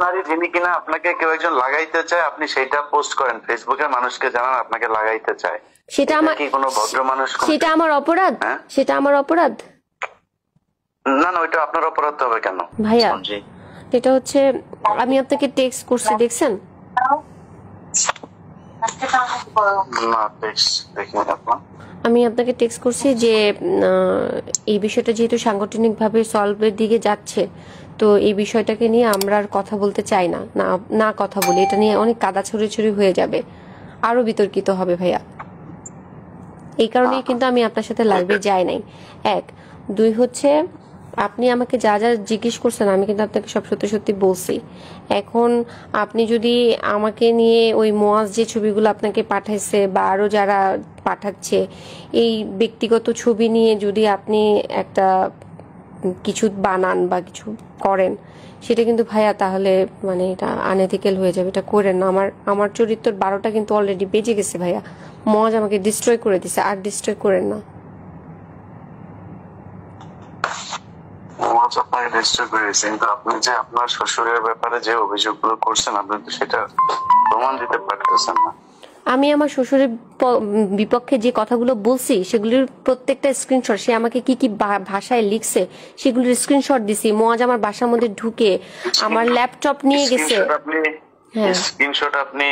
নারী যিনি কিনা আপনাকে কেউ একজন লাগাইতে চায়, আপনি সেটা পোস্ট করেন ফেসবুকে, মানুষকে জানান আপনাকে লাগাইতে চায়। সেটা আমার কি কোনো ভদ্র মানুষ? সেটা আমার অপরাধ? সেটা আমার অপরাধ? না না, ওইটা আপনার অপরাধ হবে কেন ভাইয়া? এটা হচ্ছে আমি আপনাকে টেক্সট করছি, দেখছেন? আমি আপনাকে টেক্সট করছি যে এই বিষয়টা যেহেতু সাংগঠনিকভাবে সলভের দিকে যাচ্ছে, তো এই বিষয়টাকে নিয়ে আমরা আর কথা বলতে চাই না, না কথা বলি, এটা নিয়ে অনেক কাদা ছড়াছড়ি হয়ে যাবে, আরো বিতর্কিত হবে ভাইয়া। এই কারণেই কিন্তু আমি আপনার সাথে লাইভে যাই নাই। এক, দুই হচ্ছে আপনি আমাকে যা যা জিজ্ঞেস করছেন আমি কিন্তু আপনাকে সব সত্যি সত্যি বলছি। এখন আপনি যদি আমাকে নিয়ে ওই মোয়াজ যে ছবিগুলো আপনাকে পাঠাইছে বা আরো যারা পাঠাচ্ছে, এই ব্যক্তিগত ছবি নিয়ে যদি আপনি একটা কিছু বানান বা কিছু করেন, সেটা কিন্তু ভাইয়া তাহলে মানে এটা আনএথিক্যাল হয়ে যাবে, এটা করেন না। আমার চরিত্র 12টা কিন্তু অলরেডি বেজে গেছে ভাইয়া, মজ আমাকে ডিস্ট্রয় করে দিছে, আর ডিস্ট্রয় করেন না। আপনাকে ডিস্টার্ব করেছে, কিন্তু আপনি যে আপনার শ্বশুরের ব্যাপারে যে অভিযোগগুলো করছেন আপনি তো সেটা প্রমাণ দিতে পারতেছেন না। আমি আমার শ্বশুরের বিপক্ষে যে কথাগুলো বলছি সেগুলির প্রত্যেকটা স্ক্রিনশট, সে আমাকে কি কি ভাষায় লিখছে সেগুলির স্ক্রিনশট দিছি। মোয়াজ আমার বাসার মধ্যে ঢুকে আমার ল্যাপটপ নিয়ে গেছে। স্ক্রিনশট আপনি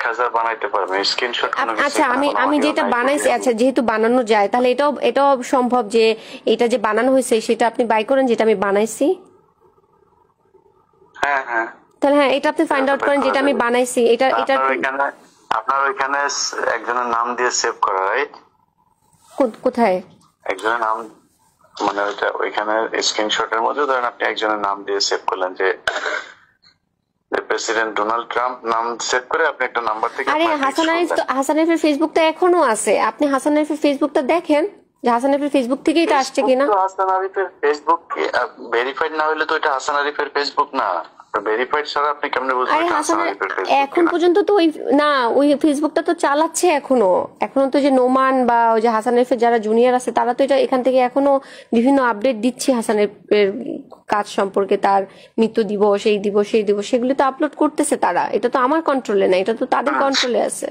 1000 বানাইতে পারবেন স্ক্রিনশট। আচ্ছা, আমি যেটা বানাইছি, আচ্ছা যেহেতু বানানো যায় তাহলে এটাও সম্ভব যে এটা যে বানানো হয়েছে সেটা আপনি বাই করেন যেটা আমি বানাইছি। হ্যাঁ হ্যাঁ, তাহলে হ্যাঁ, এটা আপনি ফাইন্ড আউট করেন যেটা আমি বানাইছি। এটা আপনার ওইখানে একজনের নাম দিয়ে সেভ করা, রাইট? কোথায় একজনের নাম, মানে ওইখানে স্ক্রিনশটের মধ্যে ধরেন আপনি একজনের নাম দিয়ে সেভ করলেন যে প্রেসিডেন্ট ডোনাল্ড ট্রাম্প নাম সেভ করে আপনি একটা নাম্বার থেকে। আরে হাসান আরিফের ফেসবুকটা এখনো আছে, আপনি হাসান আরিফের ফেসবুকটা দেখেন যে হাসান আরিফের ফেসবুক থেকেই তো আসছে কিনা। হাসান আরিফের ফেসবুক ভেরিফাইড না হলে তো এটা হাসান আরিফের ফেসবুক না। ভেরিফাইড ছাড়া আপনি কেমনে বুঝবেন হাসান আরিফের ফেসবুক? এখন পর্যন্ত তো ওই ফেসবুকটা তো চালাচ্ছে এখনো তো যে নোমান বা ওই যে হাসান আরিফের যারা জুনিয়র আছে তারা তো এটা এখান থেকে এখনো বিভিন্ন আপডেট দিচ্ছে হাসান আরিফের কাজ সম্পর্কে, তার মৃত্যু দিবস, এই দিবস সেই দিবস, সেগুলো তো আপলোড করতেছে তারা। এটা তো আমার কন্ট্রোলে না, এটা তো তাদের কন্ট্রোলে আছে।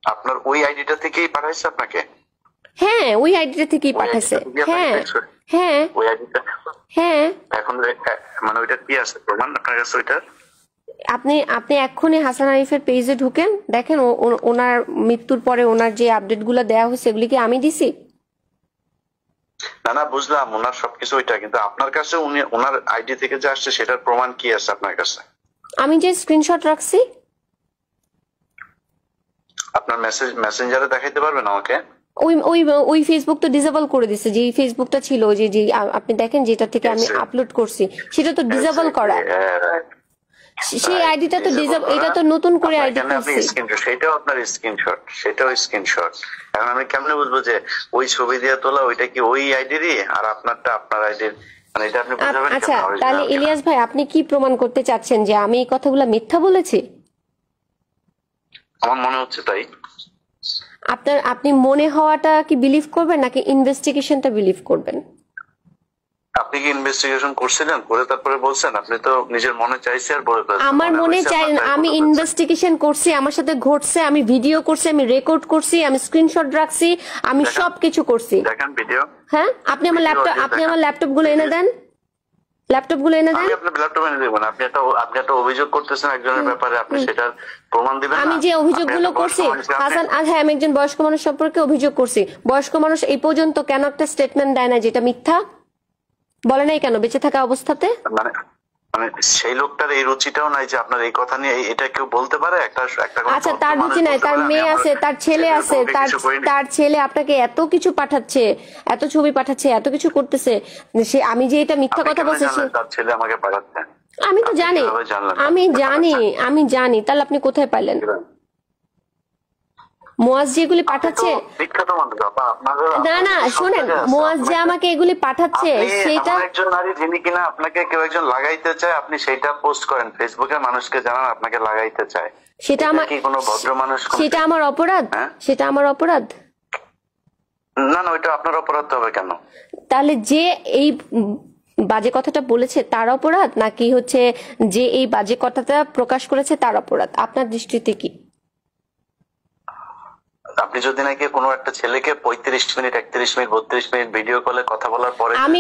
আপনার ওই আইডিটা থেকেই পাঠাইছে আপনাকে? হ্যাঁ, ওই আইডিটা থেকেই পাঠাইছে। হ্যাঁ হ্যাঁ ওই আইডিটা। হ্যাঁ, এখন মানে ওইটা কি আছে প্রমাণ আপনার কাছে ওইটার? আপনি এক্ষুনি হাসান আরিফের পেজে ঢুকেন, দেখেন ওনার মৃত্যুর পরে ওনার যে আপডেট গুলো দেওয়া হয়েছে এগুলি কি আমি দিছি? না না, বুঝলাম ওনার সবকিছু ওইটা, কিন্তু আপনার কাছে ওনার আইডি থেকে যে আসছে সেটার প্রমাণ কি আছে আপনার কাছে? আমি যে স্ক্রিনশট রাখছি। আপনার মেসেঞ্জারে দেখাইতে পারবেন আমাকে? ওই ফেসবুক তো ডিসেবল করে দিছে, যে ফেসবুকটা ছিল যে আপনি দেখেন যেটা থেকে আমি আপলোড করছি সেটা তো ডিসেবল করা। সেই আইডিটা তো এটা তো নতুন করে আইডি করছি। সেটাও আপনার স্ক্রিনশট, সেটাও স্ক্রিনশট। এখন আমি কেমনে বুঝবো যে ওই ছবি দিয়ে তোলা ওইটা কি ওই আইডিরই আর আপনারটা আপনার আইডির? মানে এটা আপনি বুঝাবেন? আচ্ছা, তাহলে ইলিয়াস ভাই আপনি কি প্রমাণ করতে চাচ্ছেন যে আমি এই কথাগুলো মিথ্যা বলেছি? আমার মনে হচ্ছে তাই। আপনি মনে হওয়াটা কি বিলিভ করবেন নাকি ইনভেস্টিগেশনটা বিলিভ করবেন? আপনি কি ইনভেস্টিগেশন করছিলেন, করে তারপরে বলছেন? আপনি তো নিজের মনে চাইছে আর বলে ফেলছেন। আমার মনে চাই, আমি ইনভেস্টিগেশন করছি, আমার সাথে ঘটছে, আমি ভিডিও করছি, আমি রেকর্ড করছি, আমি স্ক্রিনশট রাখছি, আমি সবকিছু করছি। দেখেন ভিডিও। হ্যাঁ, আপনি আমার ল্যাপটপ গুলো এনে দেন, ল্যাপটপ গুলো এনে দেন। আমি আপনার ল্যাপটপ এনে দেব না। আপনি একটা অভিযোগ করতেছেন একজনের ব্যাপারে, আপনি সেটার প্রমাণ দিবেন না? আমি যে অভিযোগগুলো করছি হাসান, হ্যাঁ আমি একজন বয়স্ক মানুষ সম্পর্কে অভিযোগ করছি। বয়স্ক মানুষ এই পর্যন্ত কেন একটা স্টেটমেন্ট দেয় না যেটা মিথ্যা? বলে নাই কেন বেঁচে থাকা অবস্থাতে? মানে সেই লোকটার এই রুচিটাও নাই যে আপনার এই কথা নিয়ে এটা কেউ বলতে পারে। আচ্ছা, তার রুচি নাই, তার মেয়ে আছে, তার ছেলে আছে, তার ছেলে আপনাকে এত কিছু পাঠাচ্ছে, এত ছবি পাঠাচ্ছে, এত কিছু করতেছে, সে আমি যে এটা মিথ্যা কথা বলছি তার ছেলে আমাকে পাঠাচ্ছে? আমি তো জানি, আমি জানি। তাহলে আপনি কোথায় পাইলেন? মোয়াজ যেগুলি পাঠাচ্ছে, না শোনেন, মোয়াজ যে আমাকে এগুলি পাঠাচ্ছে সেটা একজন নারী যিনি কিনা আপনাকে কেউ একজন লাগাইতে চায়, আপনি সেটা পোস্ট করেন ফেসবুকে, মানুষকে জানান আপনাকে লাগাইতে চায়। সেটা আমার কি কোনো ভদ্র মানুষ? সেটা আমার অপরাধ? সেটা আমার অপরাধ? না না, ওইটা আপনার অপরাধ হবে কেন? তাহলে যে এই বাজে কথাটা বলেছে তার অপরাধ, নাকি হচ্ছে যে এই বাজে কথাটা প্রকাশ করেছে তার অপরাধ? আপনার দৃষ্টিতে কি? আপনি যদি নাকি কোনো একটা ছেলেকে 35 মিনিট 31 মিনিট 32 মিনিট ভিডিও কলে কথা বলার পরে আমি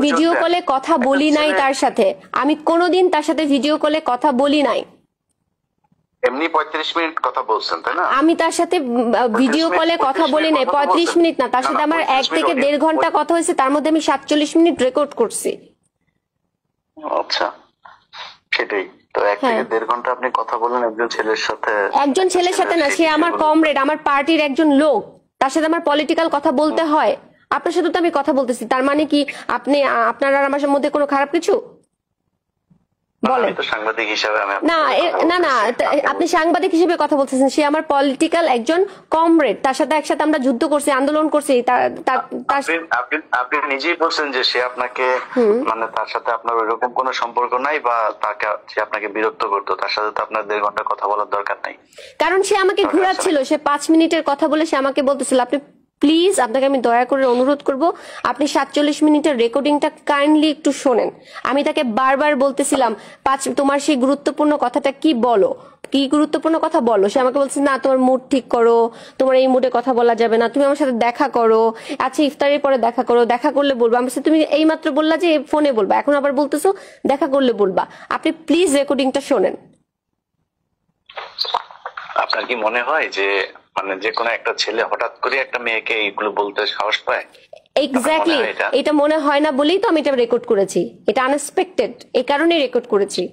ভিডিও কলে কথা বলি নাই তার সাথে, আমি কোনোদিন তার সাথে ভিডিও কলে কথা বলি নাই। এমনি 35 মিনিট কথা বলছেন তাই না? আমি তার সাথে ভিডিও কলে কথা বলি নাই 35 মিনিট না, তার সাথে আমার 1 থেকে 1.5 ঘন্টা কথা হয়েছে, তার মধ্যে আমি 47 মিনিট রেকর্ড করছি। আচ্ছা, সেটাই তো 1 থেকে 1.5 ঘন্টা আপনি কথা বলেন একজন ছেলের সাথে। একজন ছেলের সাথে না, সে আমার কমরেড, আমার পার্টির একজন লোক, তার সাথে আমার পলিটিক্যাল কথা বলতে হয়। আপনার সাথে তো আমি কথা বলতেছি, তার মানে কি আপনার আর আমার মধ্যে কোনো খারাপ কিছু? আমি তো সাংবাদিক হিসেবে না, আপনি সাংবাদিক হিসেবে কথা বলতেছেন, সে আমার পলিটিক্যাল একজন কমরেড, তার সাথে একসাথে আমরা যুদ্ধ করছি, আন্দোলন করছি। আপনি নিজেই বলছেন যে সে আপনাকে, মানে তার সাথে আপনার ওইরকম কোনো সম্পর্ক নাই, বা সে আপনাকে বিরক্ত করতো, তার সাথে তো আপনার 1.5 ঘন্টা কথা বলার দরকার নাই। কারণ সে আমাকে ঘুরাচ্ছিল, সে 5 মিনিটের কথা বলে সে আমাকে বলতেছিল, আপনি প্লিজ, আপনাকে আমি দয়া করে অনুরোধ করব, আপনি 47 মিনিটের রেকর্ডিংটা কাইন্ডলি একটু শোনেন। আমি তাকে বারবার বলতেছিলাম, তোমার সেই গুরুত্বপূর্ণ কথাটা কি বলো, কি গুরুত্বপূর্ণ কথা বলো। সে আমাকে বলছে, না তোমার মুড ঠিক করো, তোমার এই মুডে কথা বলা যাবে না, তুমি আমার সাথে দেখা করো, আচ্ছা ইফতারের পরে দেখা করো, দেখা করলে বলবো। আমি বলছি, তুমি এই মাত্র বললা যে ফোনে বলবা, এখন আবার বলতেছো দেখা করলে বলবা। আপনি প্লিজ রেকর্ডিংটা শোনেন। আপনার কি মনে হয় যে মানে যে কোনো একটা ছেলে হঠাৎ করে একটা মেয়েকে এইগুলো বলতে সাহস পায়? এক্স্যাক্টলি, এটা মনে হয় না বলেই তো আমি এটা রেকর্ড করেছি। এটা আনএক্সপেক্টেড, এই কারণেই রেকর্ড করেছি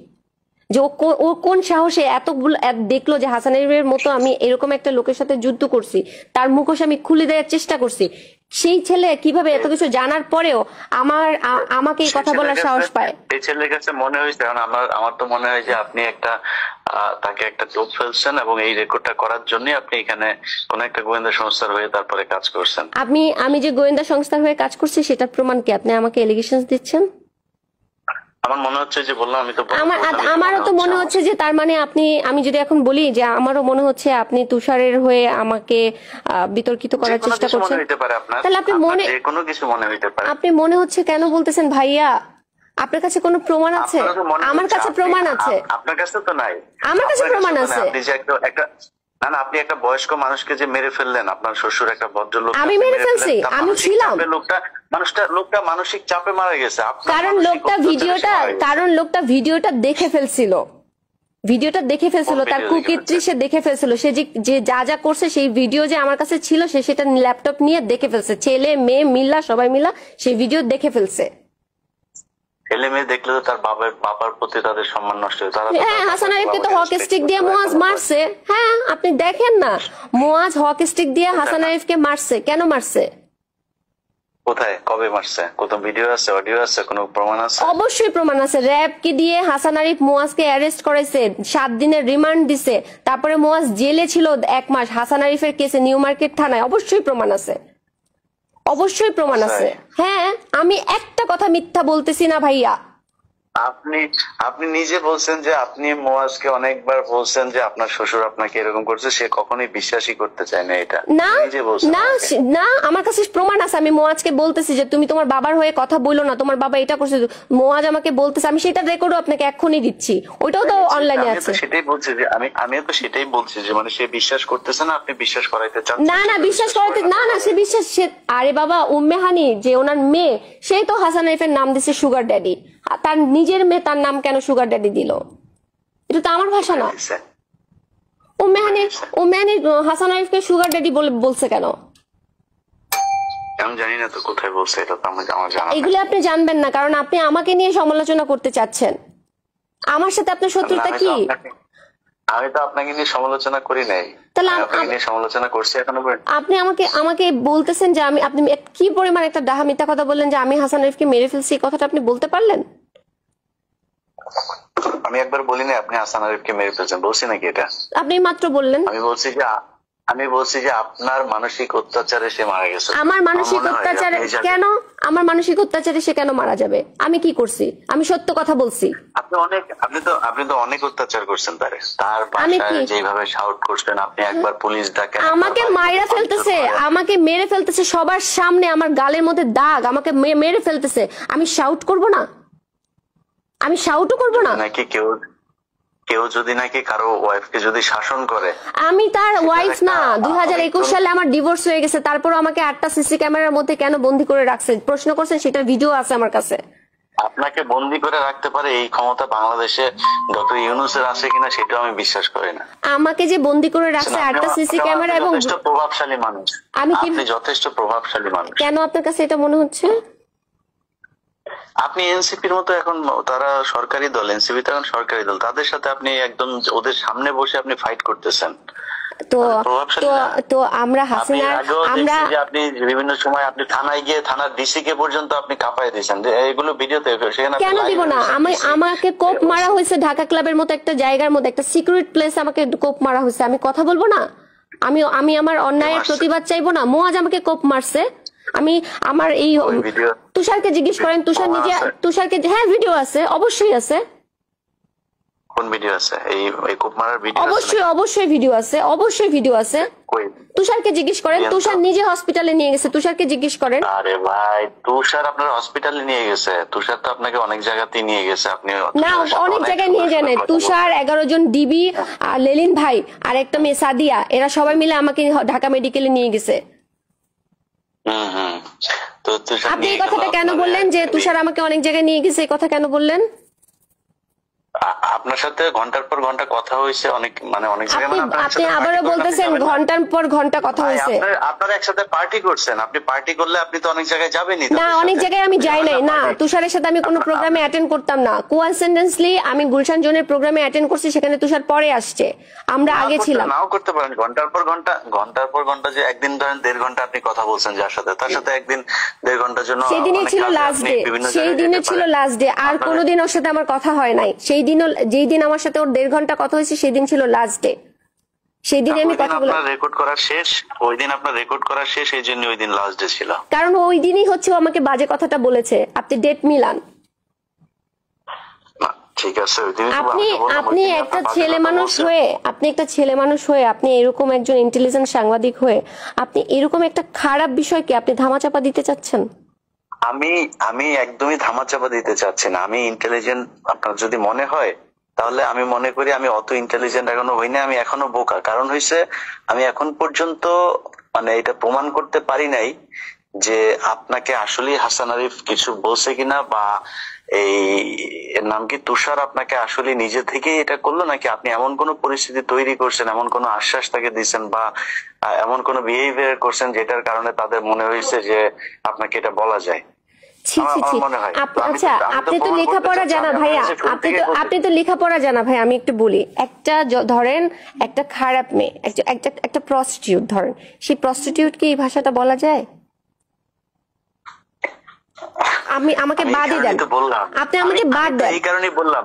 যে ও কোন সাহসে এতগুলো দেখলো যে হাসানের মতো আমি এরকম একটা লোকের সাথে যুদ্ধ করছি, তার মুখোশ আমি খুলে দেওয়ার চেষ্টা করছি। সেই ছেলে কিভাবে এত কিছু জানার পরেও আমাকে এই কথা বলার সাহস পায়? এই ছেলের কাছে মনে হয়েছে, কারণ আমার তো মনে হয় যে আপনি তাকে একটা টোপ ফেলছেন, এবং এই রেকর্ডটা করার জন্য আপনি এখানে কোন একটা গোয়েন্দা সংস্থার হয়ে তারপরে কাজ করছেন। আমি যে গোয়েন্দা সংস্থার হয়ে কাজ করছি সেটার প্রমাণ কি? আপনি আমাকে এলিগেশন দিচ্ছেন। আমার মনে হচ্ছে যে বললাম, আমি তো আমারও তো মনে হচ্ছে যে তার মানে আমি যদি এখন বলি যে আমারও মনে হচ্ছে আপনি তুষারের হয়ে আমাকে বিতর্কিত করার চেষ্টা করছেন। তাহলে আপনি মনে হচ্ছে কেন বলতেছেন ভাইয়া? আপনার কাছে কোনো প্রমাণ আছে? আমার কাছে প্রমাণ আছে। আপনার কাছে তো নাই। আমার কাছে প্রমাণ আছে। আপনি যে একটা না, আপনি একটা বয়স্ক মানুষকে যে মেরে ফেললেন, আপনার শ্বশুর একটা ভদ্রলোক, আমি মেরে ফেলছি? আমি ছিলাম? লোকটা মানসিক চাপে মারা গেছে, কারণ লোকটা ভিডিওটা দেখে ফেলছিল। তার কুকীর্তি সে দেখে ফেলছিল। সে যে যা করছে সেই ভিডিও যে আমার কাছে ছিল, সে সেটা ল্যাপটপ নিয়ে দেখে ফেলছে। ছেলে মেয়ে মিল্লা সবাই মিলা সেই ভিডিও দেখে ফেলছে। ছেলে মেয়ে দেখলে তো তার বাবার প্রতি তাদের সম্মান নষ্ট হয়। হ্যাঁ, হাসান আরিফকে তো হক স্টিক দিয়ে মুয়াজ মারছে। হ্যাঁ, আপনি দেখেন না, মুয়াজ হক স্টিক দিয়ে হাসান আরিফকে মারছে। কেন মারছে? কোথায়, কবে মারছে? কত ভিডিও আছে, অডিও আছে, কোনো প্রমাণ আছে? অবশ্যই প্রমাণ আছে। র‍্যাবকে দিয়ে হাসান আরিফ মুয়াজকে অ্যারেস্ট করেছে, 7 দিনের রিমান্ড দিছে, তারপরে মুয়াজ জেলে ছিল 1 মাস হাসান আরিফের কেসে নিউ মার্কেট থানায়। অবশ্যই প্রমাণ আছে, অবশ্যই প্রমাণ আছে। হ্যাঁ, আমি একটা কথা মিথ্যা বলতেছি না ভাইয়া। আপনি নিজে বলছেন যে আপনি মুয়াজকে অনেকবার বলছেন যে আপনার শ্বশুর আপনাকে এরকম করছে, সে কখনোই বিশ্বাসই করতে চায় না। এটা না, আমার কাছে প্রমাণ আছে। আমি মুয়াজকে বলতেছি যে তুমি তোমার বাবার হয়ে কথা বললো না, তোমার বাবা এটা করছে। মুয়াজ আমাকে বলতেছে, আমি সেটা রেকর্ডও আপনাকে এক্ষুনি দিচ্ছি, ওইটাও তো অনলাইনে আছে। সেটাই বলছি যে আমিও তো সেটাই বলছি যে মানে সে বিশ্বাস করতেছে না, আপনি বিশ্বাস করাইতে চান। না, বিশ্বাস করাইতে না, সে বিশ্বাস। আরে বাবা, উম্মে হানি যে ওনার মেয়ে, সেই তো হাসান আরিফের নাম দিছে সুগার ড্যাডি। তার নিজের মেয়ে তার নাম কেন সুগার ড্যাডি দিল? এটা তো আমার ভাষা না। উম্মে হানি হাসান আরিফকে সুগার ড্যাডি বলছে কেন? আমি জানি না তো কোথায় বলছে, এটা তো আমার জানা। এগুলো আপনি জানবেন না, কারণ আপনি আমাকে নিয়ে সমালোচনা করতে চাচ্ছেন। আমার সাথে আপনার শত্রুতা কি? আমি তো আপনাকে নিয়ে সমালোচনা করি নাই। তাহলে আপনাকে নিয়ে সমালোচনা করছি এখনো পর্যন্ত। আপনি আমাকে বলতেছেন যে আপনি কি পরিমাণ একটা ডাহা মিথ্যা কথা বললেন যে আমি হাসান আরিফকে মেরে ফেলছি। এই কথাটা আপনি বলতে পারলেন? আমি একবার বলি না আপনি হাসান আরিফকে মেরে ফেলছেন, বলছি নাকি এটা? আপনি মাত্র বললেন। আমি বলছি যে আমি বলছি যে আপনার মানসিক অত্যাচারে সে মারা গেছে। আমার মানসিক অত্যাচারে কেন? আমার মানসিক অত্যাচারে সে কেন মারা যাবে? আমি কি করছি? আমি সত্য কথা বলছি। আপনি তো অনেক অত্যাচার করছেন তারে। তার বাসায় যেভাবে শাউট করছেন, আপনি একবার পুলিশ ডাকেন, আমাকে মাইরা ফেলতেছে, আমাকে মেরে ফেলতেছে সবার সামনে, আমার গালের মধ্যে দাগ, আমাকে মেরে ফেলতেছে। আমি শাউট করব না? আমি শাউটও করব না নাকি? কেউ যদি নাকি কারো ওয়াইফকে যদি শাসন করে, আমি তার ওয়াইফ না। 2021 সালে আমার ডিভোর্স হয়ে গেছে, তারপর আমাকে 8টা সিসি ক্যামেরার মধ্যে কেন বন্দি করে রাখছে? প্রশ্ন করছেন, সেটার ভিডিও আছে আমার কাছে। আপনাকে বন্দি করে রাখতে পারে এই ক্ষমতা বাংলাদেশে ডক্টর ইউনূসের আছে কিনা সেটাও আমি বিশ্বাস করি না। আমাকে যে বন্দি করে রাখছে 8টা সিসি ক্যামেরা, এবং যথেষ্ট প্রভাবশালী মানুষ, আপনি যথেষ্ট প্রভাবশালী মানুষ। কেন আপনার কাছে এটা মনে হচ্ছে? আপনি এনসিপির মতো, এখন তারা সরকারি দল, এনসিপি তো এখন সরকারি দল, তাদের সাথে আপনি একদম ওদের সামনে বসে আপনি ফাইট করতেছেন। তো আমরা হাসিনার, আপনি বিভিন্ন সময় আপনি থানায় গিয়ে থানার ডিসি কে পর্যন্ত আপনি কাঁপায় দিয়েছেন, এগুলো ভিডিওতে। কেন দিব না? আমাকে কোপ মারা হয়েছে ঢাকা ক্লাবের মতো একটা জায়গার মধ্যে, একটা সিক্রেট প্লেস, আমাকে কোপ মারা হয়েছে। আমি কথা বলবো না? আমি আমার অন্যায়ের প্রতিবাদ চাইবো না? মোয়াজ আমাকে কোপ মারছে, আমি আমার এই তুষারকে জিজ্ঞেস করেন, তুষারকে, হ্যাঁ ভিডিও আছে, অবশ্যই আছে। কোন ভিডিও আছে? এই কোপ মারার ভিডিও? অবশ্যই ভিডিও আছে, অবশ্যই ভিডিও আছে। তুষারকে জিজ্ঞেস করেন, তুষার নিজে হসপিটালে নিয়ে গেছে, তুষারকে জিজ্ঞেস করেন। আরে ভাই, তুষার আপনার হসপিটালে নিয়ে গেছে? তুষার তো আপনাকে অনেক জায়গাতেই নিয়ে গেছে। আপনি না, অনেক জায়গায় নিয়ে যায় না। তুষার, 11 জন ডিবি, আর লেলিন ভাই, আর একটা মেয়ে সাদিয়া, এরা সবাই মিলে আমাকে ঢাকা মেডিকেলে নিয়ে গেছে। আপনি এই কথাটা কেন বললেন যে তুষার আমাকে অনেক জায়গায় নিয়ে গেছে? এই কথা কেন বললেন? আপনার সাথে ঘন্টার পর ঘন্টা কথা হয়েছে, অনেক জায়গায়। আপনি আবারও বলতেছেন ঘন্টার পর ঘন্টা কথা হয়েছে। আপনারা একসাথে পার্টি করছেন, আপনি পার্টি করলে আপনি তো অনেক জায়গায় যাবেনই। না, অনেক জায়গায় আমি যাই নাই। না, তুষারের সাথে আমি কোনো প্রোগ্রামে অ্যাটেন্ড করতাম না। কোইন্সিডেন্টলি আমি গুলশান জোনের প্রোগ্রামে অ্যাটেন্ড করছি, সেখানে তুষার পরে আসছে, আমরা আগে ছিলাম। নাও করতে পারেন। ঘন্টার পর ঘন্টা যে একদিন ধরেন 1.5 ঘন্টা আপনি কথা বলছেন যার সাথে, তার সাথে একদিন 1.5 ঘন্টার জন্য, সেদিনই ছিল লাস্ট ডে, সেই দিনে ছিল লাস্ট ডে। আর কোনোদিন ওর সাথে আমার কথা হয় নাই। সেই দিন, যেই দিন আমার সাথে ওর 1.5 ঘন্টা কথা হয়েছে, সেই দিন ছিল লাস্ট ডে। সেই দিনে আমি কথা বললাম। রেকর্ড করা শেষ, ওই দিন আপনার রেকর্ড করা শেষ, এই জন্য ওই দিন লাস্ট ডে ছিল। কারণ ওই দিনই হচ্ছে ও আমাকে বাজে কথাটা বলেছে। আপনি ডেট মিলান। ঠিক আছে, আপনি একটা ছেলে মানুষ হয়ে, আপনি এরকম একজন ইন্টেলিজেন্ট সাংবাদিক হয়ে, আপনি এরকম একটা খারাপ বিষয়কে আপনি ধামাচাপা দিতে চাচ্ছেন? আমি একদমই ধামাচাপা দিতে চাচ্ছি না। আমি ইন্টেলিজেন্ট আপনার যদি মনে হয়, তাহলে আমি মনে করি আমি অত ইন্টেলিজেন্ট এখনো হইনি, আমি এখনো বোকা। কারণ হইছে, আমি এখন পর্যন্ত এটা প্রমাণ করতে পারি নাই যে আপনাকে আসলে হাসান আরিফ কিছু বলছে কিনা, বা এর নাম কি তুষার আপনাকে আসলে নিজে থেকে এটা করলো, নাকি আপনি এমন কোন পরিস্থিতি তৈরি করছেন, এমন কোন আশ্বাস তাকে দিচ্ছেন, বা এমন কোন বিহেভিয়ার করছেন যেটার কারণে তাদের মনে হয়েছে যে আপনাকে এটা বলা যায়। আচ্ছা, আপনি তো লেখাপড়া জানা ভাইয়া, আপনি তো লেখাপড়া জানা ভাই। আমি একটু বলি, ধরেন একটা খারাপ মেয়ে, একটা প্রস্টিটিউট ধরেন, সেই প্রস্টিটিউটকে এই ভাষাটা বলা যায়? আমাকে বাদই দেন, আপনি আমাকে বাদ দেন। এই কারণেই বললাম,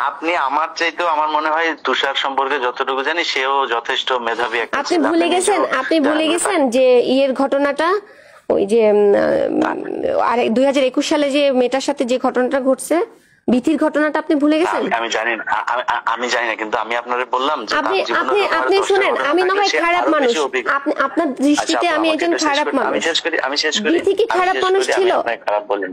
আপনি আমার চাইতেও আমার মনে হয় তুষার সম্পর্কে যতটুকু জানি, সেও যথেষ্ট মেধাবী একটা। আপনি ভুলে গেছেন যে ইয়ের ঘটনাটা, ওই যে 2021 সালে যে মেয়েটার সাথে যে ঘটনাটা ঘটছে, ভীতির ঘটনাটা আপনি ভুলে গেছেন? আমি জানি না, কিন্তু আমি আপনারে বললাম যে আপনি শুনেন, আমি না হয় খারাপ মানুষ, আপনার দৃষ্টিতে আমি একজন খারাপ মানুষ। আমি শেষ করি। ভীতি কি খারাপ মানুষ ছিল? খারাপ বলেন,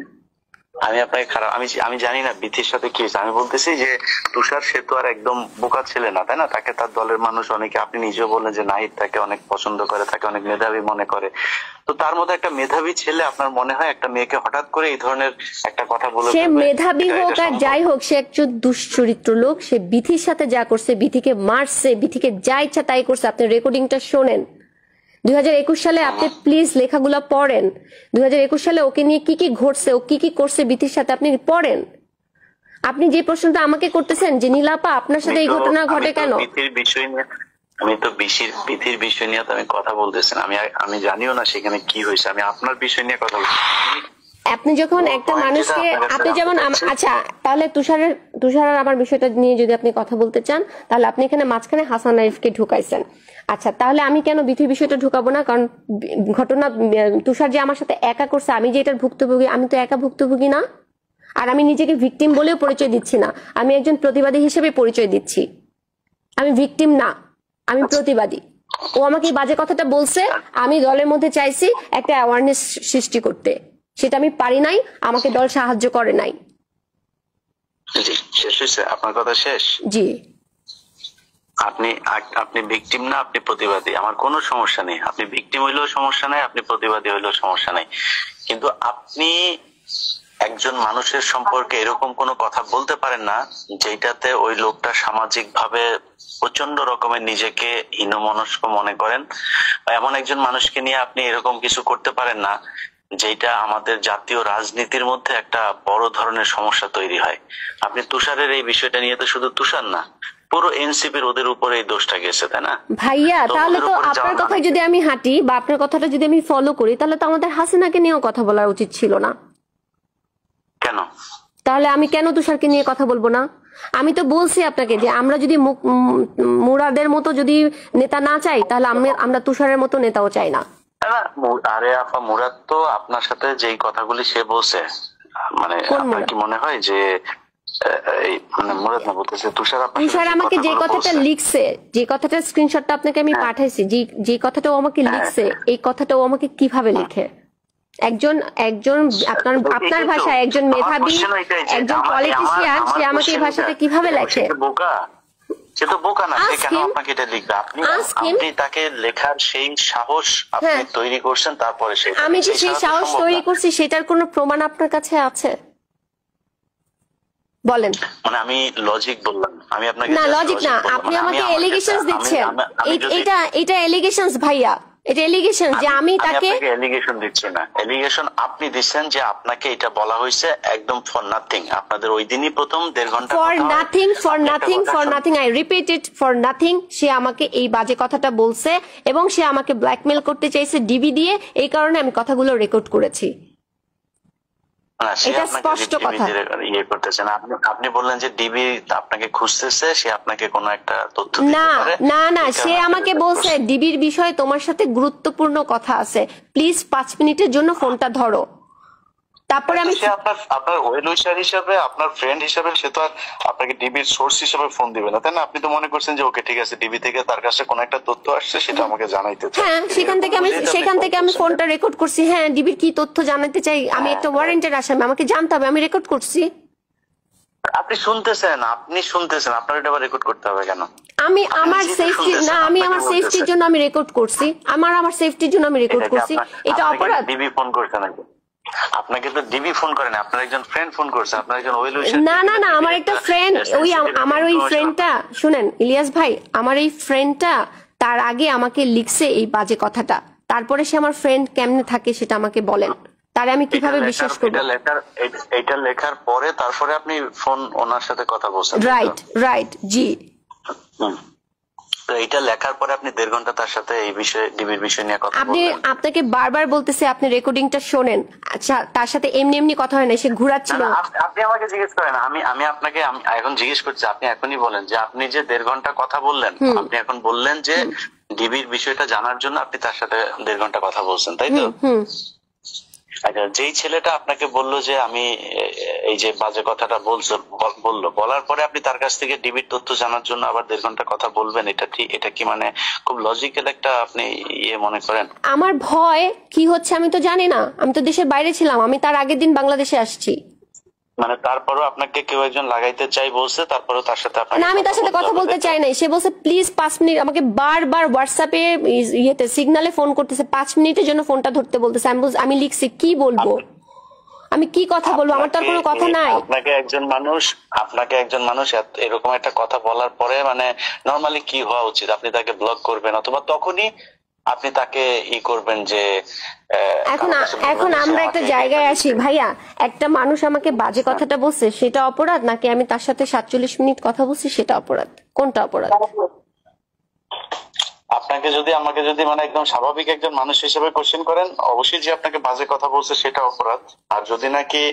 আমি আপনাকে খারাপ, আমি জানি না বিথির সাথে কি হয়েছে। আমি বলতেছি যে তুষার, সে তো আর একদম বোকা ছেলে না, তাই না? তাকে তার দলের মানুষ অনেকে, আপনি নিজেও বললেন যে নাহিদ তাকে অনেক পছন্দ করে, তাকে অনেক মেধাবী মনে করে। তো তার মতো একটা মেধাবী ছেলে, আপনার মনে হয় একটা মেয়েকে হঠাৎ করে এই ধরনের একটা কথা বলে? সে মেধাবী হোক আর যাই হোক, সে একজন দুশ্চরিত্র লোক। সে বিথির সাথে যা করছে, বিথিকে মারছে, বিথিকে যা ইচ্ছা তাই করছে। আপনি রেকর্ডিংটা শোনেন 2021 সালে, আপনি প্লিজ লেখাগুলো পড়েন। 2021 সালে ওকে নিয়ে কি কি ঘটছে, ও কি কি করছে বিথির সাথে, আপনি পড়েন। আপনি যে প্রশ্নটা আমাকে করতেছেন যে নীলাপা আপনার সাথে এই ঘটনা ঘটে কেন, আমি তো বিথির বিষয় নিয়ে তো আমি কথা বলতেছি না। আমি জানিও না সেখানে কি হয়েছে, আমি আপনার বিষয় নিয়ে কথা বলছি। আপনি যখন একটা point মানুষকে যেটা আপনার কাছে আপনি যেমন জানতে চাচ্ছি। আচ্ছা, তাহলে তুষার আর আমার বিষয়টা নিয়ে যদি আপনি কথা বলতে চান, তাহলে আপনি এখানে মাঝখানে হাসান আরিফকে ঢুকাইছেন। আচ্ছা, তাহলে আমি কেন বিথির বিষয়টা ঢুকাবো না? কারণ ঘটনা তুষার যে আমার সাথে একা করছে, আমি যে এটার ভুক্তভোগী, আমি তো একা ভুক্তভোগী না। আর আমি নিজেকে ভিকটিম বলেও পরিচয় দিচ্ছি না, আমি একজন প্রতিবাদী হিসেবে পরিচয় দিচ্ছি। আমি ভিকটিম না, আমি প্রতিবাদী। ও আমাকে এই বাজে কথাটা বলছে, আমি দলের মধ্যে চাইছি একটা অ্যাওয়ারনেস সৃষ্টি করতে, সেটা আমি পারি নাই, আমাকে দল সাহায্য করে নাই। জি, শেষ হয়েছে আপনার কথা শেষ? জি, আপনি ভিকটিম না, আপনি প্রতিবাদী, আমার কোনো সমস্যা নেই। আপনি ভিকটিম হইলেও সমস্যা নাই, আপনি প্রতিবাদী হইলেও সমস্যা নাই, কিন্তু আপনি একজন মানুষের সম্পর্কে এরকম কোনো কথা বলতে পারেন না যেটাতে ওই লোকটা সামাজিক ভাবে প্রচন্ড রকমের নিজেকে হীনমনস্ক মনে করেন, বা এমন একজন মানুষকে নিয়ে আপনি এরকম কিছু করতে পারেন না যেটা আমাদের জাতীয় রাজনীতির মধ্যে একটা বড় ধরনের সমস্যা তৈরি হয়। আপনি তুষারের এই বিষয়টা নিয়ে তো শুধু তুষার না, পুরো এনসিপির ওদের উপরে এই দোষটা গেছে, তাই না ভাইয়া? তাহলে ওদের তো উপরে আপনার যাওয়া কথায় মানে যদি আমি হাঁটি বা আপনার কথাটা যদি আমি ফলো করি, তাহলে তো আমাদের হাসিনাকে নিয়েও কথা বলা উচিত ছিল না? কেন? তাহলে আমি কেন তুষারকে নিয়ে কথা বলবো না? আমি তো বলছি আপনাকে যে আমরা যদি মুরাদের মতো যদি নেতা না চাই, তাহলে আমরা তুষারের মতো নেতাও চাই না। আরে আপা, মুরাদ তো আপনার সাথে যেই কথাগুলি সে বলছে, মানে কোন আপনার মুরাদ? কি মনে হয় যে এই মানে মুরাদ না বলতেছে তুষার আপনার সাথে তুষার যে আমাকে যে কথাগুলো কথাটা বলছে, লিখছে, যে কথাটা স্ক্রিনশটটা আপনাকে আমি পাঠাইছি, যে কথাটা ও আমাকে লিখছে, এই কথাটা ও আমাকে কিভাবে লিখে? একজন একজন আপনার আপনার ভাষায় একজন মেধাবী, একজন পলিটিশিয়ান, সে আমাকে এই ভাষাটা কিভাবে লেখে? বোকা, সে তো বোকা না, সে Ask কেন him. আপনাকে এটা লিখবে? আপনি Ask him. আপনি তাকে লেখার সেই সাহস আপনি হ্যাঁ। তৈরি করছেন, তারপরে সে আমি যে সেই ছাড়া তো সাহস সম্ভব তৈরি না। করছি, সেটার কোনো প্রমাণ আপনার কাছে আছে? বলেন। মানে আমি লজিক বললাম, আমি আপনাকে না, just লজিক না, বললাম। আপনি মানে আমি আমাকে আমার এলিগেশনস কাছে- দিচ্ছেন। আমি যদি- এটা এলিগেশনস ভাইয়া, এটা এলিগেশন যে আমি তাকে এলিগেশন দিচ্ছি না, এলিগেশন আপনি দিচ্ছেন যে আপনাকে এটা বলা হয়েছে একদম ফর নাথিং। আপনাদের ওই দিনই প্রথম 1.5 ঘন্টা ফর কথা হয়, নাথিং, ফর আপনি একটা নাথিং, কথা ফর শুনুন। Nothing, I repeat it, for nothing. সে আমাকে এই বাজে কথাটা বলছে এবং সে আমাকে ব্ল্যাকমেল করতে চাইছে ডিবি দিয়ে, এই কারণে আমি কথাগুলো রেকর্ড করেছি। না, সে এটা আপনাকে স্পষ্ট ডিবি কথা। ইয়ে করতেছে না। আপনি বললেন যে ডিবি আপনাকে খুঁজতেছে, সে আপনাকে কোনো একটা তথ্য দিতে না পারে। না না, এই সে কারণে আমাকে আপনি বলছে ডিবির বিষয়ে তোমার সাথে গুরুত্বপূর্ণ কথা আছে, প্লিজ 5 মিনিটের জন্য ফোনটা ধরো। তারপরে আমি সে আপনার ওয়েল উইশার হিসাবে, আপনার ফ্রেন্ড হিসাবে, সে তো আর আপনাকে ডিবির সোর্স হিসাবে ফোন দিবে না, তাই না? আপনি তো মনে করছেন যে ওকে ঠিক আছে, ডিবি থেকে তার কাছে কোনো একটা তথ্য আসছে, সেটা আমাকে জানাইতে চায়। হ্যাঁ, সেখান থেকে আমি ফোনটা রেকর্ড করছি। হ্যাঁ, ডিবির কি তথ্য জানাতে চাই, আমি একটা ওয়ারেন্টের আসামি, আমাকে জানতে হবে, আমি রেকর্ড করছি। আপনি শুনতেছেন, আপনার এটা আবার রেকর্ড করতে হবে কেন? আমি আমার নিজেই তো সেফটি শুনতেছেন, না, আমি আপনাকে আমার বলতেছে। সেফটির জন্য আমি রেকর্ড করছি, আমার সেফটির জন্য আমি রেকর্ড করছি। এটা অপরাধ? ডিবি ফোন করছে নাকি? আপনাকে তো ডিবি ফোন করে না, আপনার একজন ফ্রেন্ড ফোন করছে, আপনার একজন ওয়েল উইশার। না না না, আমার একটা ফ্রেন্ড, আমার ওই ফ্রেন্ডটা, শুনেন ইলিয়াস ভাই, আমার এই ফ্রেন্ডটা তার আগে আমাকে লিখছে এই বাজে কথাটা, তারপরে সে আমার ফ্রেন্ড কেমনে থাকে সেটা আমাকে বলেন, তারে আমি কিভাবে বিশ্বাস করবো? এটা লেখার পরে তারপরে আপনি ফোন ওনার সাথে কথা বলছেন, রাইট রাইট, জি। হুম। তো এটা লেখার পরে আপনি 1.5 ঘন্টা তার সাথে এই বিষয়ে, ডিবির বিষয় নিয়ে কথা আপনি বললেন। আপনাকে বারবার বলতেছে আপনি রেকর্ডিংটা শোনেন। আচ্ছা, তার সাথে এমনি এমনি কথা হয় না, সে ঘুরাচ্ছিল। না, না, আপনি আমাকে জিজ্ঞেস করেন, আমি আপনাকে এখন জিজ্ঞেস করছি, আপনি এখনই বলেন যে আপনি যে 1.5 ঘন্টা কথা বললেন, আপনি এখন বললেন যে ডিবির বিষয়টা জানার জন্য আপনি তার সাথে 1.5 ঘন্টা কথা বলছেন, তাই তো? হুম। আচ্ছা, যেই ছেলেটা আপনাকে বললো যে আমি এই যে বাজে কথাটা বলার পরে আপনি তার কাছ থেকে ডিবির তথ্য জানার জন্য আবার 1.5 ঘন্টা কথা বলবেন, এটা কি মানে খুব লজিক্যাল একটা আপনি ইয়ে মনে করেন? আমার ভয় কি হচ্ছে আমি তো জানি না, আমি তো দেশের বাইরে ছিলাম, আমি তার আগের দিন বাংলাদেশে আসছি। মানে তারপরও আপনাকে কেউ একজন লাগাইতে চাই বলছে, তারপরও তার সাথে না, আমি তার সাথে কথা বলতে চাই নাই, সে বলছে প্লিজ 5 মিনিট, আমাকে বারবার হোয়াটসঅ্যাপে ইয়েতে সিগনালে ফোন করতেছে, 5 মিনিটের জন্য ফোনটা ধরতে বলতেছে। আমি লিখছি কি বলবো, আমি কি কথা বলবো, আমার তো আর কোনো কথা নাই। আপনাকে একজন মানুষ এরকম একটা কথা বলার পরে মানে নরমালি কি হওয়া উচিত? আপনি তাকে ব্লক করবেন, অথবা তখনই আপনি তাকে করবেন যে এখন আমরা একটা জায়গায় আসি ভাইয়া, একটা মানুষ আমাকে বাজে কথাটা বলছে সেটা অপরাধ, নাকি আমি তার সাথে 47 মিনিট কথা বলছি সেটা অপরাধ? কোনটা অপরাধ? আপনাকে যদি আমাকে যদি মানে একদম স্বাভাবিক একজন মানুষ হিসেবে কোশ্চেন করেন, অবশ্যই যে আপনাকে বাজে কথা বলছে সেটা অপরাধ। আর যদি নাকি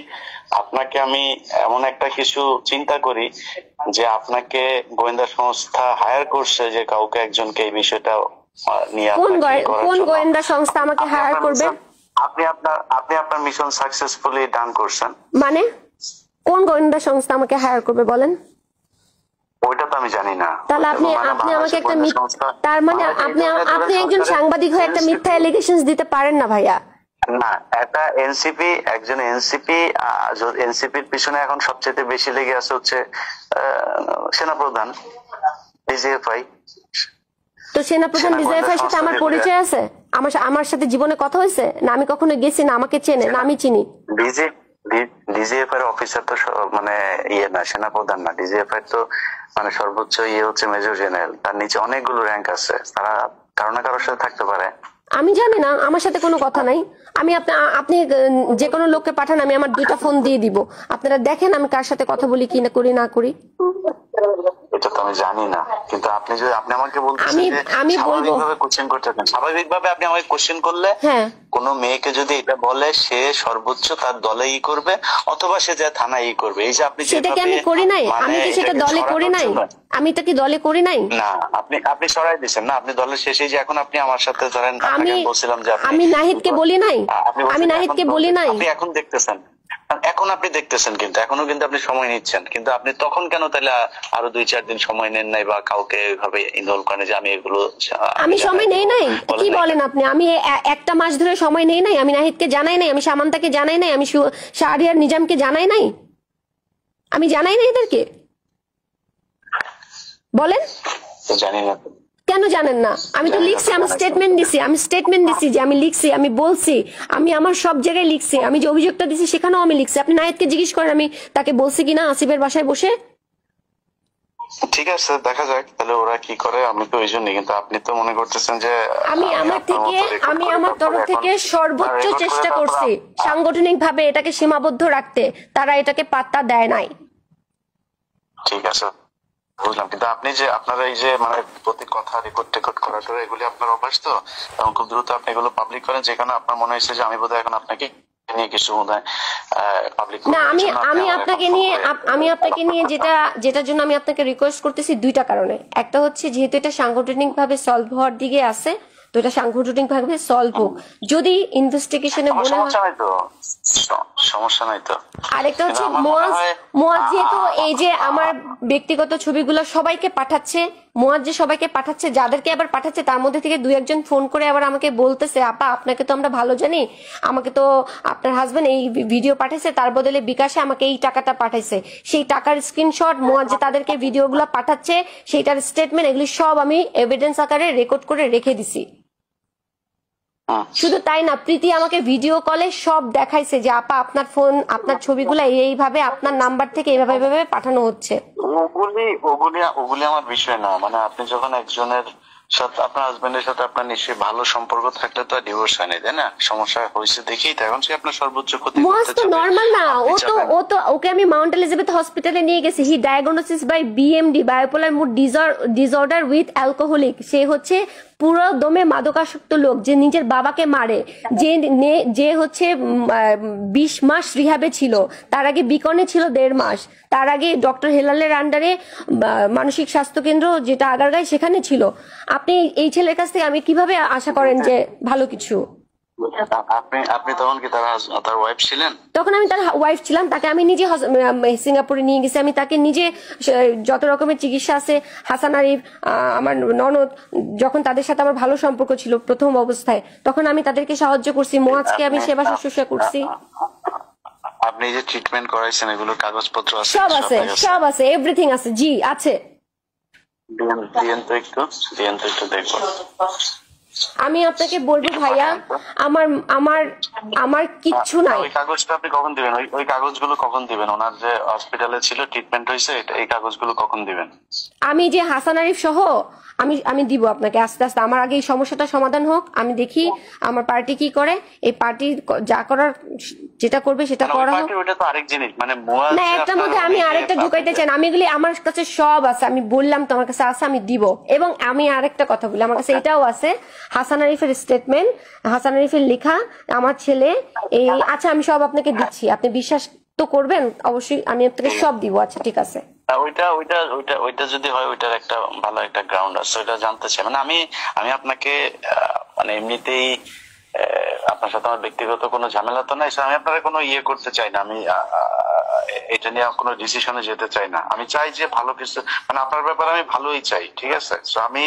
আপনাকে আমি এমন একটা কিছু চিন্তা করি যে আপনাকে গোয়েন্দা সংস্থা হায়ার করছে যে কাউকে একজনকে এই বিষয়টা নিয়ে কোন গোয়েন্দা সংস্থা আমাকে হায়ার করবে? আপনি আপনার মিশন সাকসেসফুলি ডান করছেন। মানে কোন গোয়েন্দা সংস্থা আমাকে হায়ার করবে বলেন? ওইটা তো আমি জানি না। তাহলে আপনি আমাকে একটা তার মানে আপনি একজন সাংবাদিক হয়ে একটা মিথ্যা এলিগেশনস দিতে পারেন না ভাইয়া। না, একটা একজন এনসিপির পিছনে এখন সবচেয়ে বেশি লেগে আছে হচ্ছে সেনাপ্রধান ডিজিএফআই। তো সেনাপ্রধান ডিজিএফআই সাথে আমার পরিচয় আছে? আমার সাথে জীবনে কথা হয়েছে না? আমি কখনো গেছি না? আমাকে চেনে না? আমি চিনি? ডিজিএফ এর অফিসার তো মানে না, সেনাপ্রধান না। ডিজিএফ এর তো মানে সর্বোচ্চ হচ্ছে মেজর জেনারেল, তার নিচে অনেকগুলো র্যাঙ্ক আছে, তারা কারো না কারোর সাথে থাকতে পারে। আমি জানি না, আমার সাথে কোনো কথা নাই। আপনি যে কোনো লোককে পাঠান, আমি আমার 2টা ফোন দিয়ে দিব, আপনারা দেখেন আমি কার সাথে কথা বলি কি না করি না করি। এটা তো আমি জানি না, কিন্তু আপনি আমাকে বলতেছেন যে স্বাভাবিকভাবে কোশ্চেন করতেছেন, স্বাভাবিকভাবে আপনি আমাকে কোশ্চেন করলে কোন মেয়েকে যদি এটা বলে সে সর্বোচ্চ তার দলে করবে অথবা সে যা থানায় করবে। এই যে আপনি সেটাকে আমি করি নাই, আমি কি সেটা দলে করি নাই? আমি তো কি দলে করি নাই? না, আপনি সরাই দিচ্ছেন না, আপনি দলের শেষে যে এখন আপনি আমার সাথে ধরেন আমি বলছিলাম যে আমি নাহিদকে বলি নাই, আমি নাহিদকে বলি নাই। আপনি এখন দেখতেছেন কিন্তু এখনো কিন্তু আপনি সময় নিচ্ছেন, কিন্তু আপনি তখন কেন তাহলে আরো 2-4 দিন সময় নেন নাই বা কাউকে এইভাবে ইনভলভ করেন যে আমি এগুলো আমি সময় নেই নাই? কি বলেন আপনি? আমি 1টা মাস ধরে সময় নেই নাই? আমি নাহিদকে জানাই নাই, আমি সামান্তাকে জানাই নাই, আমি শাহরিয়ার নিজামকে জানাই নাই? আমি জানাই নাই এদেরকে? বলেন। জানি না কেন জানেন না? আমি তো লিখছি, আমি স্টেটমেন্ট দিছি যে আমি লিখছি, আমি বলছি, আমি আমার সব জায়গায় লিখছি, আমি যে অভিযোগটা দিছি সেখানেও আমি লিখছি। আপনি নাহিদকে জিজ্ঞেস করেন আমি তাকে বলছি কিনা আসিফের বাসায় বসে। ঠিক আছে, দেখা যাক তাহলে ওরা কি করে। আমি তো ওই জন্যই, কিন্তু আপনি তো মনে করতেছেন যে আমি আমার তরফ থেকে সর্বোচ্চ চেষ্টা করছি সাংগঠনিক ভাবে এটাকে সীমাবদ্ধ রাখতে, তারা এটাকে পাত্তা দেয় নাই। ঠিক আছে, বুঝলাম, কিন্তু আপনি যে আপনারা এই যে মানে প্রতি কথা রেকর্ড করাটা এগুলি আপনার অভ্যাস তো, এবং খুব দ্রুত আপনি এগুলো পাবলিক করেন, যেখানে আপনার মনে হয়েছে যে আমি বোধহয় এখন আপনাকে নিয়ে কিছু পাবলিক না, আমি আপনাকে নিয়ে যেটার জন্য আমি আপনাকে রিকোয়েস্ট করতেছি 2টা কারণে। একটা হচ্ছে যেহেতু এটা সাংগঠনিক ভাবে সলভ হওয়ার দিকে আছে, তো এটা সাংগঠনিক ভাবে সলভ হোক। যদি ইনভেস্টিগেশনে মনে হয় সমস্যা নাই তো। আরেকটা হচ্ছে মুয়াজ যেহেতু এই যে আমার ব্যক্তিগত ছবিগুলো সবাইকে পাঠাচ্ছে, মুয়াজ যে সবাইকে পাঠাচ্ছে, যাদেরকে আবার পাঠাচ্ছে তার মধ্যে থেকে 2-1 ফোন করে আবার আমাকে বলতেছে, আপা আপনাকে তো আমরা ভালো জানি, আমাকে তো আপনার হাজবেন্ড এই ভিডিও পাঠাইছে, তার বদলে বিকাশে আমাকে এই টাকাটা পাঠাইছে, সেই টাকার স্ক্রিনশট, মুয়াজ যে তাদেরকে ভিডিওগুলো পাঠাচ্ছে সেইটার স্টেটমেন্ট, এগুলি সব আমি এভিডেন্স আকারে রেকর্ড করে রেখে দিছি। শুধু তাই না, প্রীতি আমাকে ভিডিও কলে সব দেখাইছে যে আপা আপনার ফোন, আপনার ছবিগুলো এইভাবে আপনার নাম্বার থেকে এইভাবে পাঠানো হচ্ছে। ওগুলি আমার বিষয় না, মানে আপনি যখন একজনের সাথে আপনার হাজবেন্ডের সাথে আপনার নিশ্চয়ই ভালো সম্পর্ক থাকলে তো ডিভোর্স হয় না, তাই না? সমস্যা হয়েছে দেখেই তখন সে আপনার সর্বোচ্চ ক্ষতি করতে চায়। নরমাল না, ওকে আমি মাউন্ট এলিজাবেথ হসপিটালে নিয়ে গেছি। He diagnosis by BMD, bipolar mood disorder with alcoholic. সে হচ্ছে পুরো দমে মাদকাসক্ত লোক, যে নিজের বাবাকে মারে, যে হচ্ছে 20 মাস রিহাবে ছিল, তার আগে বিকনে ছিল 1.5 মাস, তার আগে ডক্টর হেলালের আন্ডারে মানসিক স্বাস্থ্য কেন্দ্র যেটা আগারগাঁয় সেখানে ছিল। আপনি এই ছেলের কাছ থেকে আমি কিভাবে আশা করেন যে ভালো কিছু? আপনি তখন কি তার ওয়াইফ ছিলেন? তখন আমি তার ওয়াইফ ছিলাম। তাকে আমি নিজে সিঙ্গাপুরে নিয়ে গেছি, আমি তাকে নিজে যত রকমের চিকিৎসা আছে, হাসান আরিফ, আমার ননদ, যখন তাদের সাথে আমার ভালো সম্পর্ক ছিল প্রথম অবস্থায়, তখন আমি তাদেরকে সাহায্য করছি, মুয়াজকে আমি সেবা শুশ্রূষা করছি। আপনি যে ট্রিটমেন্ট করাইছেন এগুলো কাগজপত্র আছে? সব আছে, এভরিথিং আছে। জি আছে। দিয়েন তো একটু দেখবো। আমি আপনাকে বলবো ভাইয়া, আমার কিচ্ছু নাই। ওই কাগজটা আপনি কখন দিবেন? ওই কাগজগুলো কখন দিবেন? ওনার যে হসপিটালে ছিল, ট্রিটমেন্ট হয়েছে, এই কাগজগুলো কখন দিবেন? আমি যে হাসান আরিফ সহ আমি দিব আপনাকে আস্তে আস্তে। আমার আগে এই সমস্যাটা সমাধান হোক, আমি দেখি আমার পার্টি কি করে, এই পার্টি যা করার যেটা করবে সেটা মানে ওই করা হোক। পার্টির ওটা তো আরেক জিনিস, মানে মুয়াজ না যে একটার আপনার মধ্যে আমি ওই যে আরেকটা ঢুকাইতে চাই না, আমি এগুলি আমার কাছে সব আছে, আমি বললাম তো আমার কাছে আছে, আমি দিব। এবং আমি আরেকটা কথা বলি, আমার কাছে এটাও আছে, হাসান আরিফের স্টেটমেন্ট, হাসান আরিফের লেখা, আমার ছেলে এই, আচ্ছা আমি সব আপনাকে দিচ্ছি, আপনি বিশ্বাস তো করবেন অবশ্যই, আমি আপনাকে সব দিব। আচ্ছা ঠিক আছে। ওইটা ওইটা ওইটা ওইটা যদি হয়, ওইটার একটা ভালো একটা গ্রাউন্ড আছে, ওইটা জানতে চাই। মানে আমি আমি আপনাকে মানে এমনিতেই আপনার সাথে আমার ব্যক্তিগত কোনো ঝামেলা তো নাই, আমি আপনারা কোনো ইয়ে করতে চাই না, আমি এটা নিয়ে কোনো ডিসিশনে যেতে চাই না। আমি চাই যে ভালো কিছু, মানে আপনার ব্যাপারে আমি ভালোই চাই, ঠিক আছে। তো আমি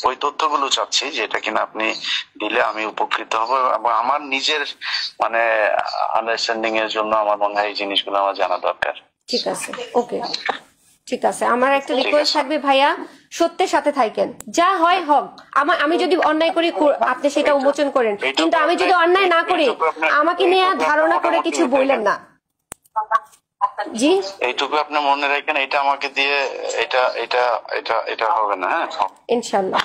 ওই তথ্যগুলো চাচ্ছি যেটা কিনা আপনি দিলে আমি উপকৃত হব, এবং আমার নিজের মানে আন্ডারস্ট্যান্ডিং এর জন্য আমার মনে হয় এই জিনিসগুলো আমার জানা দরকার। ঠিক আছে, ওকে, ঠিক আছে। আমার একটা রিকোয়েস্ট থাকবে ভাইয়া, সত্যের সাথে থাকেন, যা হয় হোক। আমি যদি অন্যায় করি আপনি সেটা উন্মোচন করেন, কিন্তু আমি যদি অন্যায় না করি আমাকে নিয়ে ধারণা করে কিছু বললেন না। জি, এইটুকু আপনি মনে রাখেন, এটা আমাকে দিয়ে এটা এটা এটা এটা হবে না। হ্যাঁ, ইনশাল্লাহ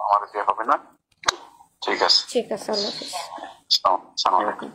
আমার দিয়ে হবে না। ঠিক আছে, ঠিক আছে, আল্লাহ হাফেজ। আসসালামু আলাইকুম।